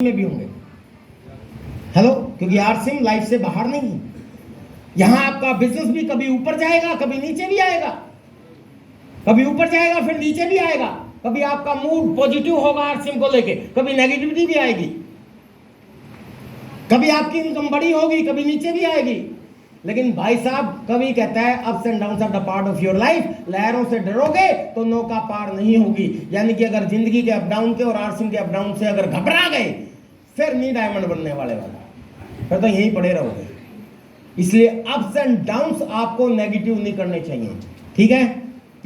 में भी होंगे। हेलो, क्योंकि आरसिम लाइफ से बाहर नहीं है। यहां आपका बिजनेस भी कभी ऊपर जाएगा, कभी नीचे भी आएगा, कभी ऊपर जाएगा फिर नीचे भी आएगा। कभी आपका मूड पॉजिटिव होगा आरसिम को लेके, कभी नेगेटिविटी भी आएगी। कभी आपकी इनकम बड़ी होगी, कभी नीचे भी आएगी। लेकिन भाई साहब कभी कहता है ups and downs are the part of your life. लहरों से डरोगे तो नौका पार नहीं होगी। यानी कि अगर जिंदगी के अप डाउन के और आरसिम के अप डाउन से अगर घबरा गए फिर नहीं डायमंड बनने वाले वाला, फिर तो यहीं पड़े रहोगे। इसलिए अप्स एंड डाउन्स आपको नेगेटिव नहीं करने चाहिए, ठीक है।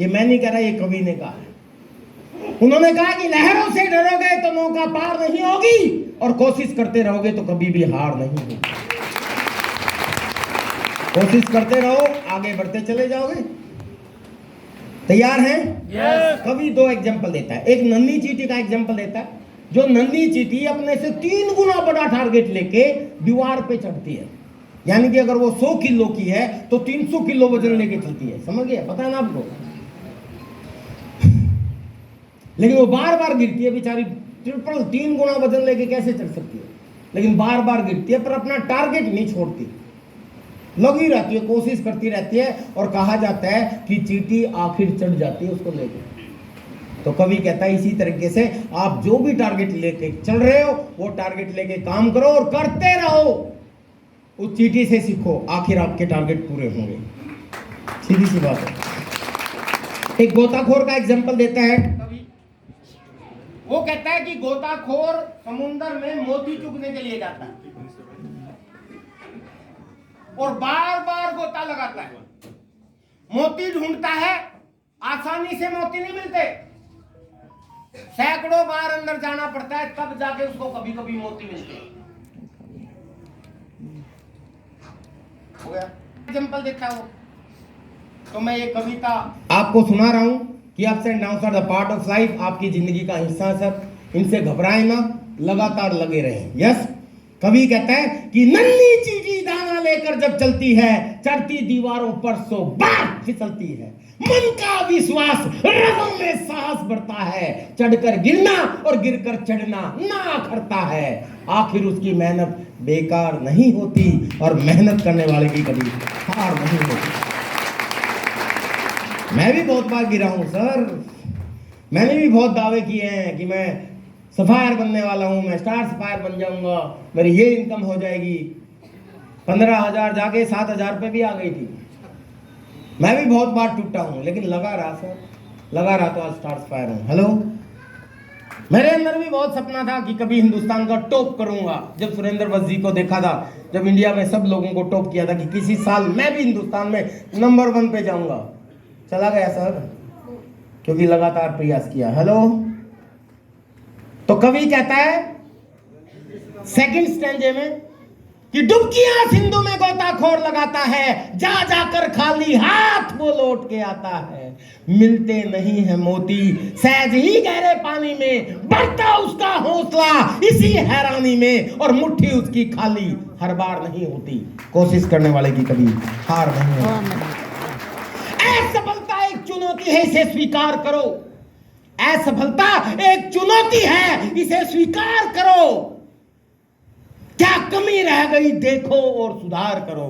ये मैं नहीं कह रहा, ये कवि ने कहा है। उन्होंने कहा कि लहरों से डरोगे तो नौका पार नहीं होगी और कोशिश करते रहोगे तो कभी भी हार नहीं होगी। कोशिश करते रहो, आगे बढ़ते चले जाओगे। तैयार हैं? Yes. कवि दो एग्जांपल देता है। एक नन्ही चींटी का एग्जांपल देता है। जो नन्ही चींटी अपने से 3 गुना बड़ा टारगेट लेके दीवार पे चढ़ती है। यानी कि अगर वो 100 किलो की है तो 300 किलो वजन लेके चलती है। समझ गए? पता है ना आपको? लेकिन वो बार बार गिरती है बेचारी। 3 गुना वजन लेके कैसे चढ़ सकती है? लेकिन बार बार गिरती है पर अपना टारगेट नहीं छोड़ती, लगी रहती है, कोशिश करती रहती है। और कहा जाता है कि चींटी आखिर चढ़ जाती है उसको लेके। तो कवि कहता है इसी तरीके से आप जो भी टारगेट लेके चल रहे हो वो टारगेट लेके काम करो और करते रहो। उस चींटी से सीखो, आखिर आपके टारगेट पूरे होंगे। सीधी सी बात है। एक गोताखोर का एग्जांपल देता है कवि। वो कहता है कि गोताखोर समुद्र में मोती चुगने के लिए जाता है और बार बार गोता लगाता है, मोती ढूंढता है। आसानी से मोती नहीं मिलते, सैकड़ों बार अंदर जाना पड़ता है, तब जाके उसको कभी कभी मोती मिलते हैं। हो गया एग्जांपल देता हूं। तो मैं ये कविता आपको सुना रहा हूं कि ups and downs are the part of life. आपकी जिंदगी का हिस्सा है सर, इनसे घबराएं ना, लगातार लगे रहें। यस, कवि कहता है कि नन्ही चींटी दाना लेकर जब चलती है, चढ़ती दीवारों पर 100 बार फिसलती है। मन का विश्वास, रगों में साहस बढ़ता है, चढ़कर गिरना और गिरकर चढ़ना ना करता है। आखिर उसकी मेहनत बेकार नहीं होती और मेहनत करने वाले की कभी हार नहीं होती। मैं भी बहुत बार गिरा हूं सर। मैंने भी बहुत दावे किए हैं कि मैं सफायर बनने वाला हूं, मैं स्टार सफायर बन जाऊंगा, मेरी ये इनकम हो जाएगी। 15,000 जाके 7,000 पे भी आ गई थी। मैं भी बहुत बार टूटा हूं, लेकिन लगा रहा सर, लगा रहा तो आज स्टार सफायर हूं। हेलो, मेरे अंदर भी बहुत सपना था कि कभी हिंदुस्तान का टॉप करूंगा। जब सुरेंद्र वत्स जी को देखा था, जब इंडिया में सब लोगों को टॉप किया था कि किसी साल मैं भी हिंदुस्तान में नंबर 1 पे जाऊंगा। चला गया सर, क्योंकि लगातार प्रयास किया। हेलो, तो कवि कहता है सेकंड स्टैंजे में कि डुबकियां सिंधु में गोताखोर लगाता है, जा जाकर खाली हाथ वो लौट के आता है। मिलते नहीं है मोती सहज ही गहरे पानी में, बढ़ता उसका हौसला इसी हैरानी में, और मुट्ठी उसकी खाली हर बार नहीं होती। कोशिश करने वाले की कभी हार नहीं होती। असफलता एक चुनौती है, इसे स्वीकार करो। असफलता एक चुनौती है, इसे स्वीकार करो। क्या कमी रह गई देखो और सुधार करो।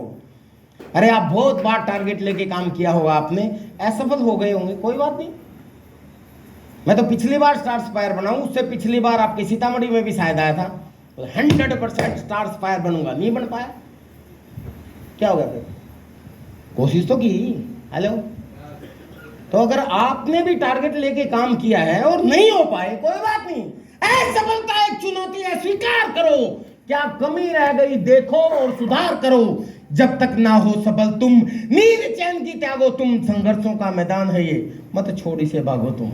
अरे आप बहुत बार टारगेट लेके काम किया होगा, आपने असफल हो गए होंगे, कोई बात नहीं। मैं तो पिछली बार स्टार सफायर बना हूं, उससे पिछली बार आपके सीतामढ़ी में भी शायद आया था। 100% स्टार सफायर बनूंगा, नहीं बन पाया। क्या हो गया फिर? कोशिश तो की। हेलो, तो अगर आपने भी टारगेट लेके काम किया है और नहीं हो पाए, कोई बात नहीं। असफलता एक चुनौती है, स्वीकार करो। क्या कमी रह गई देखो और सुधार करो। जब तक ना हो सफल तुम, नींद चैन की त्यागो तुम। संघर्षों का मैदान है ये, मत छोड़ी से भागो तुम।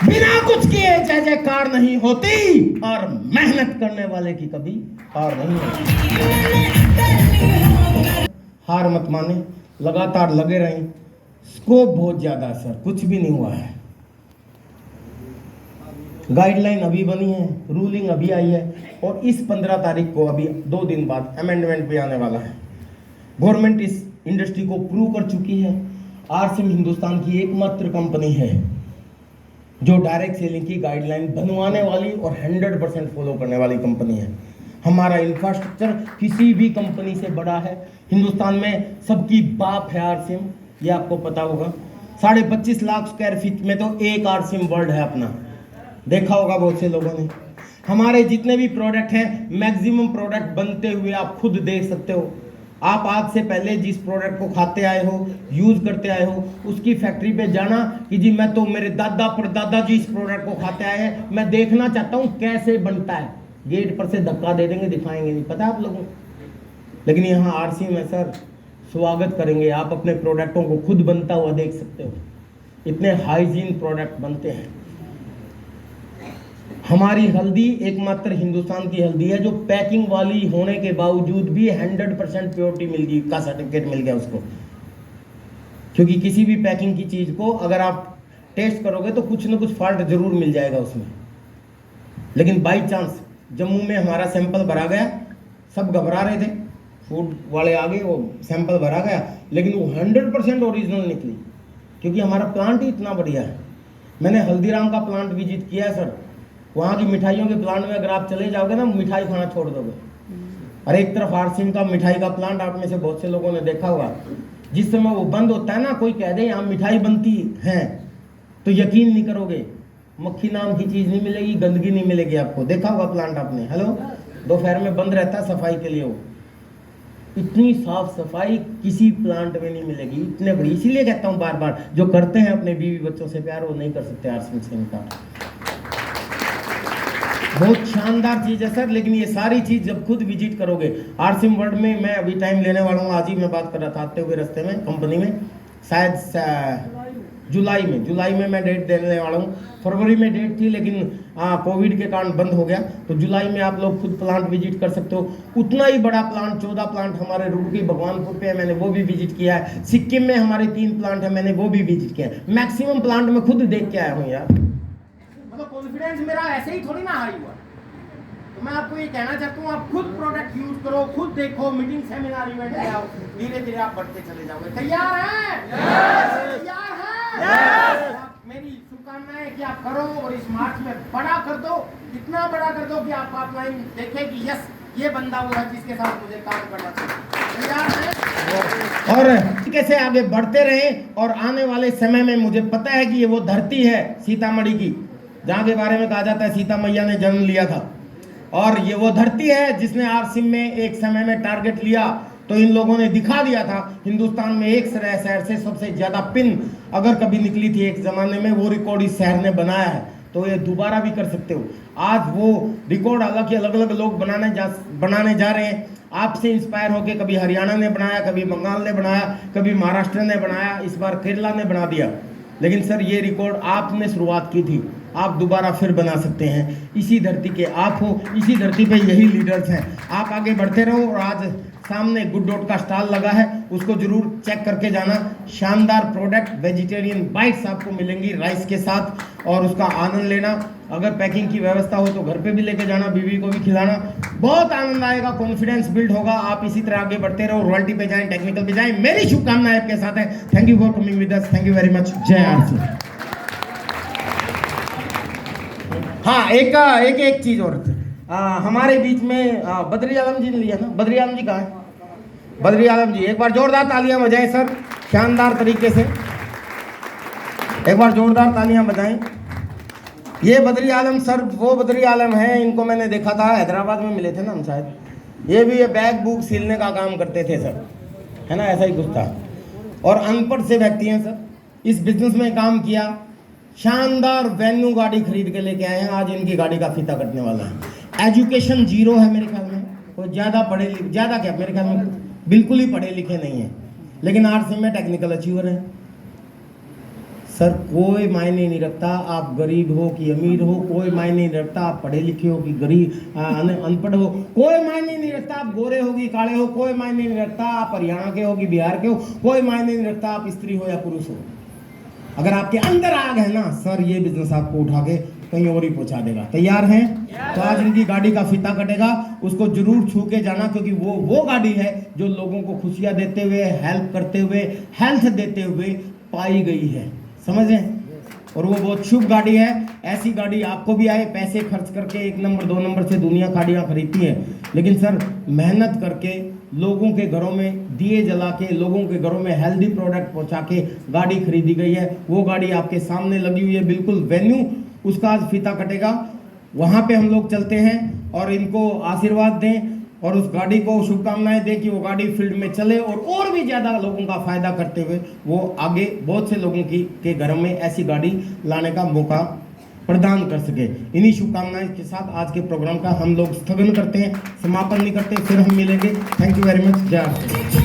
बिना कुछ किए जय जयकार नहीं होती, और मेहनत करने वाले की कभी हार नहीं होती। हार मत माने, लगातार लगे रहें। स्कोप बहुत ज्यादा सर, कुछ भी नहीं हुआ है। गाइडलाइन अभी बनी है, रूलिंग अभी आई है, और इस 15 तारीख को, अभी 2 दिन बाद अमेंडमेंट भी आने वाला है। गवर्नमेंट इस इंडस्ट्री को प्रूव कर चुकी है। आरसिम हिंदुस्तान की एकमात्र कंपनी है जो डायरेक्ट सेलिंग की गाइडलाइन बनवाने वाली और 100% फॉलो करने वाली कंपनी है। हमारा इंफ्रास्ट्रक्चर किसी भी कंपनी से बड़ा है। हिंदुस्तान में सबकी बाप है आरसीएम, ये आपको पता होगा। 25.5 लाख स्क्वायर फीट में तो एक आरसीएम वर्ल्ड है अपना, देखा होगा बहुत से लोगों ने। हमारे जितने भी प्रोडक्ट हैं, मैक्सिमम प्रोडक्ट बनते हुए आप खुद देख सकते हो। आप आज से पहले जिस प्रोडक्ट को खाते आए हो, यूज करते आए हो, उसकी फैक्ट्री पे जाना कि जी मैं तो मेरे दादा परदादा जी इस प्रोडक्ट को खाते आए हैं, मैं देखना चाहता हूं कैसे बनता है। गेट पर से धक्का दे देंगे, दिखाएंगे नहीं, पता आप लोगों को। लेकिन यहाँ आरसीएम है सर, स्वागत करेंगे। आप अपने प्रोडक्टों को खुद बनता हुआ देख सकते हो, इतने हाइजीन प्रोडक्ट बनते हैं। हमारी हल्दी एकमात्र हिंदुस्तान की हल्दी है जो पैकिंग वाली होने के बावजूद भी 100% प्योरिटी मिल गई का सर्टिफिकेट मिल गया उसको। क्योंकि किसी भी पैकिंग की चीज को अगर आप टेस्ट करोगे तो कुछ ना कुछ फॉल्ट जरूर मिल जाएगा उसमें। लेकिन बाई चांस जम्मू में हमारा सैंपल भरा गया, सब घबरा रहे थे, फूड वाले आ गए, वो सैंपल भरा गया, लेकिन वो 100% ओरिजिनल निकली, क्योंकि हमारा प्लांट ही इतना बढ़िया है। मैंने हल्दीराम का प्लांट विजिट किया है सर। वहाँ की मिठाइयों के प्लांट में अगर आप चले जाओगे ना, मिठाई खाना छोड़ दोगे। और एक तरफ आरसीएम का मिठाई का प्लांट, आप में से बहुत से लोगों ने देखा होगा, जिस समय वो बंद होता है ना, कोई कह दे यहाँ मिठाई बनती है, तो यकीन नहीं करोगे, मक्खी नाम की चीज नहीं मिलेगी, गंदगी नहीं मिलेगी आपको। देखा होगा प्लांट आपने, हेलो, दोपहर में बंद रहता है सफाई के लिए। वो इतनी साफ सफाई किसी प्लांट में नहीं मिलेगी, इतने बड़ी। इसीलिए कहता हूँ बार बार, जो करते हैं अपने बीवी बच्चों से प्यार, वो नहीं कर सकते आरसीएम से इनका। बहुत शानदार चीज है सर। लेकिन ये सारी चीज जब खुद विजिट करोगे आरसीएम वर्ल्ड में, मैं अभी टाइम लेने वाला हूँ, आज ही मैं बात कर रहा था आते हुए रास्ते में कंपनी में, शायद जुलाई में मैं डेट देने वाला हूँ। फरवरी में डेट थी, लेकिन कोविड के कारण बंद हो गया, तो जुलाई में आप लोग खुद प्लांट विजिट कर सकते हो। उतना ही बड़ा प्लांट 14 प्लांट हमारे रुड़की भगवानपुर पे है, मैंने वो भी विजिट किया है। सिक्किम में हमारे 3 प्लांट है, मैंने वो भी विजिट किया है। मैक्सिमम प्लांट में खुद देख के आया हूँ यार। कॉन्फिडेंस मेरा ऐसे ही थोड़ी ना हाई हुआ। तो मैं आपको ये कहना चाहता हूँ, आप खुद प्रोडक्ट यूज करो, खुद देखो, मीटिंग सेमिनार इवेंट में आओ, धीरे धीरे आप बढ़ते चले जाओगे। तैयार हैं? तैयार हैं? मेरी शुभकामनाएं है कि आप करो और इस मार्च में बड़ा कर दो, इतना बड़ा कर दो कि आप ऑफलाइन देखें कि यस, ये बंदा वो है जिसके साथ मुझे काम करना चाहिए। तैयार हैं? और कैसे आगे बढ़ते रहे। और आने वाले समय में मुझे पता है कि ये वो धरती है सीतामढ़ी की, जहाँ के बारे में कहा जाता है सीता मैया ने जन्म लिया था। और ये वो धरती है जिसने आरसीएम में एक समय में टारगेट लिया, तो इन लोगों ने दिखा दिया था हिंदुस्तान में एक शहर से सबसे ज्यादा पिन अगर कभी निकली थी एक जमाने में, वो रिकॉर्ड इस शहर ने बनाया है। तो ये दोबारा भी कर सकते हो। आज वो रिकॉर्ड हालांकि अलग अलग लोग बनाने जा रहे हैं, आपसे इंस्पायर होके। कभी हरियाणा ने बनाया, कभी बंगाल ने बनाया, कभी महाराष्ट्र ने बनाया, इस बार केरला ने बना दिया। लेकिन सर ये रिकॉर्ड आपने शुरुआत की थी, आप दोबारा फिर बना सकते हैं। इसी धरती के आप हो, इसी धरती पे यही लीडर्स हैं। आप आगे बढ़ते रहो। और आज सामने गुड डॉट का स्टॉल लगा है, उसको जरूर चेक करके जाना। शानदार प्रोडक्ट वेजिटेरियन बाइट्स आपको मिलेंगी राइस के साथ, और उसका आनंद लेना। अगर पैकिंग की व्यवस्था हो तो घर पे भी लेके जाना, बीवी को भी खिलाना, बहुत आनंद आएगा, कॉन्फिडेंस बिल्ड होगा। आप इसी तरह आगे बढ़ते रहो, रॉयल्टी पे जाएं, टेक्निकल पे जाएं। मेरी शुभकामनाएं आपके साथ है। Thank you for coming with us, thank you very much. जय आरसीएम। हाँ, एक चीज और, हमारे बीच में बद्री आलम जी ने लिया ना। बद्री आलम जी कहाँ है? बद्री आलम जी, एक बार जोरदार तालियां बजाएं सर, शानदार तरीके से एक बार जोरदार तालियां बजाएं। ये बद्री आलम सर वो बद्री आलम है, इनको मैंने देखा था हैदराबाद में, मिले थे ना हम शायद। ये भी ये बैग बुक सिलने का काम करते थे सर, है ना, ऐसा ही कुछ था। और अनपढ़ से व्यक्ति हैं सर, इस बिजनेस में काम किया, शानदार वेन्यू गाड़ी खरीद के लेके आए हैं। आज इनकी गाड़ी का फीता कटने वाला है। एजुकेशन 0 है मेरे ख्याल में, कोई ज़्यादा क्या मेरे ख्याल में बिल्कुल ही पढ़े लिखे नहीं है, लेकिन आरसीएम में टेक्निकल अचीवर हैं सर। कोई मायने नहीं रखता आप गरीब हो कि अमीर हो, कोई मायने नहीं रखता आप पढ़े लिखे हो कि गरीब अनपढ़ हो, कोई मायने नहीं रखता आप गोरे हो कि काले हो, कोई मायने नहीं रखता आप हरियाणा के हो कि बिहार के हो, कोई मायने नहीं रखता आप स्त्री हो या पुरुष हो। अगर आपके अंदर आग है ना सर, ये बिजनेस आपको उठा के कहीं और ही पहुंचा देगा। तैयार हैं? तो आज इनकी गाड़ी का फीता कटेगा, उसको जरूर छू के जाना, क्योंकि वो गाड़ी है जो लोगों को खुशियां देते हुए, हेल्प करते हुए, हेल्थ देते हुए पाई गई है। समझ रहे हैं? और वो बहुत शुभ गाड़ी है। ऐसी गाड़ी आपको भी आए, पैसे खर्च करके 1 नंबर 2 नंबर से दुनिया गाड़ियाँ खरीदती हैं, लेकिन सर मेहनत करके लोगों के घरों में दिए जला के, लोगों के घरों में हेल्दी प्रोडक्ट पहुंचा के गाड़ी खरीदी गई है। वो गाड़ी आपके सामने लगी हुई है, बिल्कुल वेन्यू उसका आज फीता कटेगा, वहाँ पे हम लोग चलते हैं और इनको आशीर्वाद दें और उस गाड़ी को शुभकामनाएं दें कि वो गाड़ी फील्ड में चले और भी ज़्यादा लोगों का फायदा करते हुए वो आगे बहुत से लोगों के घरों में ऐसी गाड़ी लाने का मौका प्रदान कर सके। इन्हीं शुभकामनाएं के साथ आज के प्रोग्राम का हम लोग स्थगन करते हैं, समापन नहीं करते, फिर हम मिलेंगे। Thank you very much. जय हिंद।